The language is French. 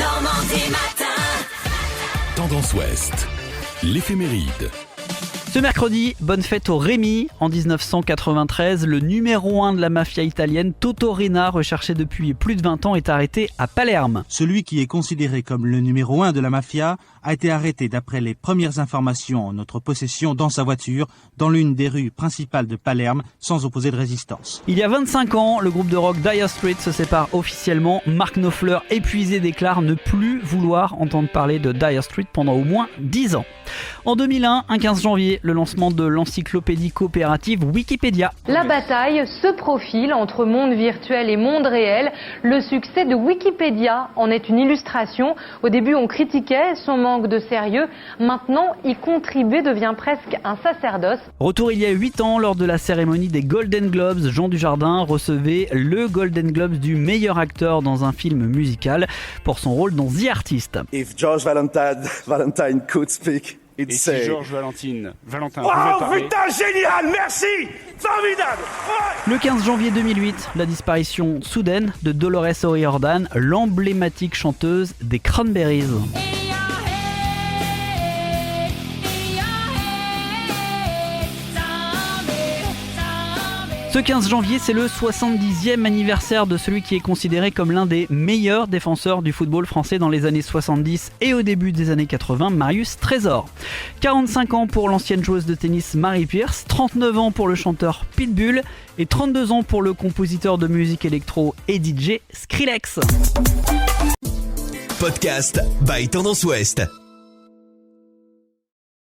Normandie matin. Tendance Ouest, l'éphéméride. Ce mercredi, bonne fête au Rémi. En 1993, le numéro 1 de la mafia italienne, Toto Riina, recherché depuis plus de 20 ans, est arrêté à Palerme. Celui qui est considéré comme le numéro 1 de la mafia a été arrêté d'après les premières informations en notre possession dans sa voiture, dans l'une des rues principales de Palerme, sans opposer de résistance. Il y a 25 ans, le groupe de rock Dire Straits se sépare officiellement. Mark Knopfler, épuisé, déclare ne plus vouloir entendre parler de Dire Straits pendant au moins 10 ans. En 2001, un 15 janvier, le lancement de l'encyclopédie coopérative Wikipédia. La bataille se profile entre monde virtuel et monde réel. Le succès de Wikipédia en est une illustration. Au début, on critiquait son manque de sérieux. Maintenant, y contribuer devient presque un sacerdoce. Retour il y a 8 ans, lors de la cérémonie des Golden Globes, Jean Dujardin recevait le Golden Globe du meilleur acteur dans un film musical pour son rôle dans The Artist. If George Valentine could speak, Et si Georges Valentin oh pouvait parler... putain, génial, merci, formidable. Le 15 janvier 2008, la disparition soudaine de Dolores O'Riordan, l'emblématique chanteuse des Cranberries. Ce 15 janvier, c'est le 70e anniversaire de celui qui est considéré comme l'un des meilleurs défenseurs du football français dans les années 70 et au début des années 80, Marius Trésor. 45 ans pour l'ancienne joueuse de tennis Marie Pierce, 39 ans pour le chanteur Pitbull et 32 ans pour le compositeur de musique électro et DJ Skrillex. Podcast by Tendance Ouest.